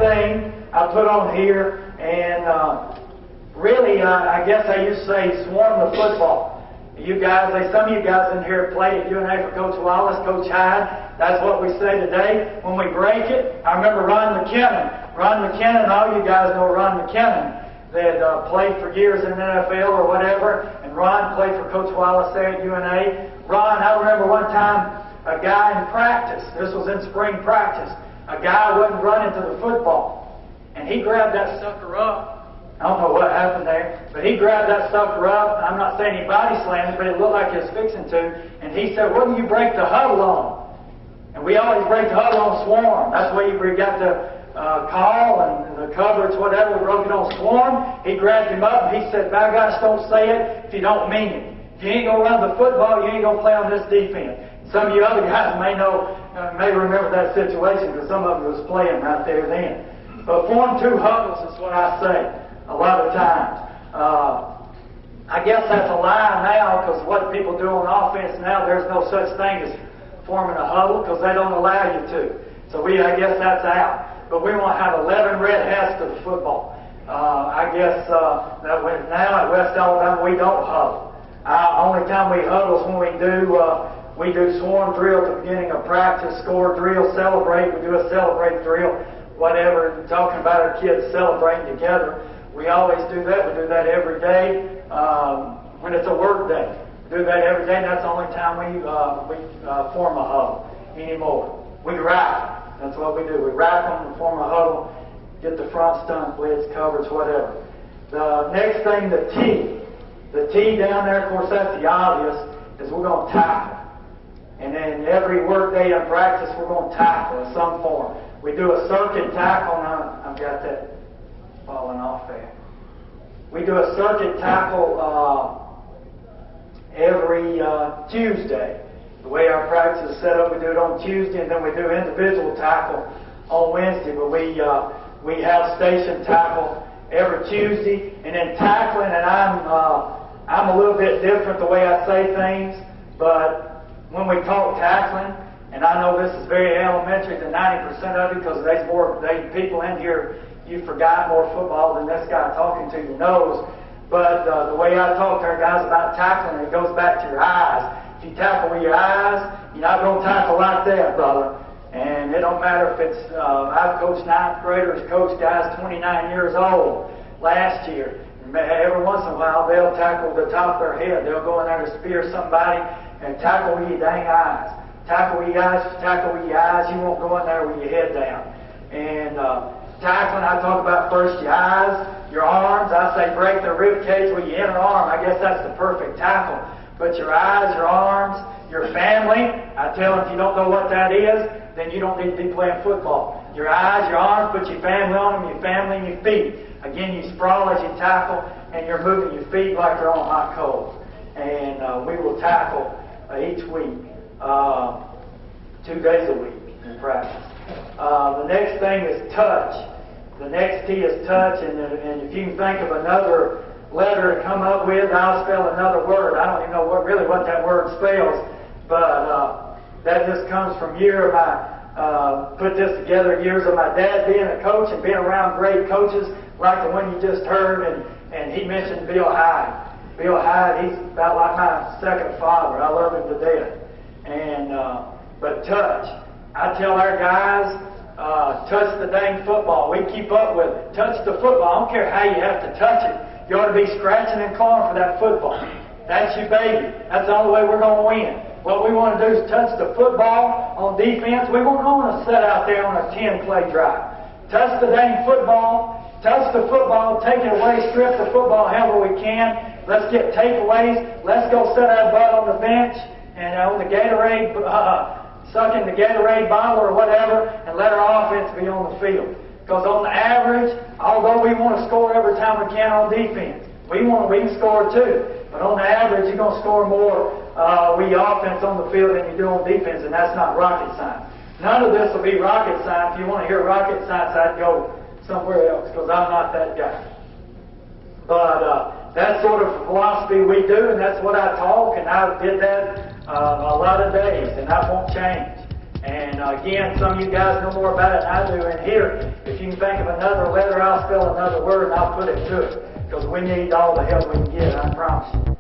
thing I put on here, and really, I guess I used to say swarm the football. You guys, some of you guys in here played at UNA for Coach Wallace, Coach Hyde. That's what we say today. When we break it, I remember Ron McKinnon. Ron McKinnon, all you guys know Ron McKinnon, that played for years in the NFL or whatever, and Ron played for Coach Wallace there at UNA. Ron, I remember one time a guy in practice, this was in spring practice, a guy wasn't running to the football, and he grabbed that sucker up. I don't know what happened there, but he grabbed that sucker up. I'm not saying he body slammed it, but it looked like he was fixing to. And he said, "What do you break the huddle on?" And we always break the huddle on swarm. That's where you got the call and the coverage, whatever. We broke it on swarm. He grabbed him up and he said, "By gosh, don't say it if you don't mean it. If you ain't going to run the football, you ain't going to play on this defense." Some of you other guys may know, may remember that situation because some of them was playing right there then. But form two huddles is what I say. A lot of times. I guess that's a lie now because what people do on offense now, there's no such thing as forming a huddle because they don't allow you to. So I guess that's out. But we want to have 11 red hats to the football. I guess that now at West Alabama we don't huddle. Only time we huddle is when we do swarm drill at the beginning of practice, score drill, celebrate. We do a celebrate drill, whatever, talking about our kids celebrating together. We always do that. We do that every day when it's a work day. We do that every day, and that's the only time we form a huddle anymore. We rack. That's what we do. We rack them and form a huddle, get the front stunt, blitz, coverage, whatever. The next thing, the T. The T down there, of course, that's the obvious, is we're going to tackle. And then every work day in practice, we're going to tackle in some form. We do a circuit tackle. Now, I've got that falling off there. We do a circuit tackle every Tuesday. The way our practice is set up, we do it on Tuesday, and then we do individual tackle on Wednesday. But we have station tackle every Tuesday, and then tackling. And I'm a little bit different the way I say things, but when we talk tackling, and I know this is very elementary to 90% of it because there's people in here. You forgot more football than this guy talking to you knows. But the way I talk to our guys about tackling, it goes back to your eyes. If you tackle with your eyes, you're not going to tackle like that, brother. And it don't matter if it's, I've coached ninth graders, coached guys 29 years old last year. Every once in a while, they'll tackle the top of their head. They'll go in there to spear somebody and tackle with your dang eyes. Tackle with your eyes, tackle with your eyes. You won't go in there with your head down. And tackling, I talk about first your eyes, your arms. I say break the rib cage with your inner arm. I guess that's the perfect tackle. But your eyes, your arms, your family, I tell them if you don't know what that is, then you don't need to be playing football. Your eyes, your arms, put your family on them, your family and your feet. Again, you sprawl as you tackle, and you're moving your feet like they're on hot coals. And we will tackle each week, 2 days a week in practice. The next thing is touch. The next T is touch, and if you can think of another letter to come up with, I'll spell another word. I don't even know what that word spells, but that just comes from put this together years of my dad being a coach and being around great coaches like the one you just heard, and he mentioned Bill Hyde. Bill Hyde, he's about like my second father. I love him to death. But touch. I tell our guys, touch the dang football. We keep up with it. Touch the football. I don't care how you have to touch it. You ought to be scratching and clawing for that football. That's your baby. That's the only way we're going to win. What we want to do is touch the football on defense. We won't want to sit out there on a 10-play drive. Touch the dang football. Touch the football. Take it away. Strip the football however we can. Let's get takeaways. Let's go sit our butt on the bench and on the Gatorade, sucking the Gatorade bottle or whatever, and let our offense be on the field. Because on the average, although we want to score every time we can on defense, we can score too. But on the average, you're going to score more with your offense on the field than you do on defense, and that's not rocket science. None of this will be rocket science. If you want to hear rocket science, I'd go somewhere else, because I'm not that guy. But that's sort of philosophy we do, and that's what I talk, and I did that a lot of days, and that won't change. And again, some of you guys know more about it than I do in here. If you can think of another letter, I'll spell another word and I'll put it to it. Because we need all the help we can get, I promise you.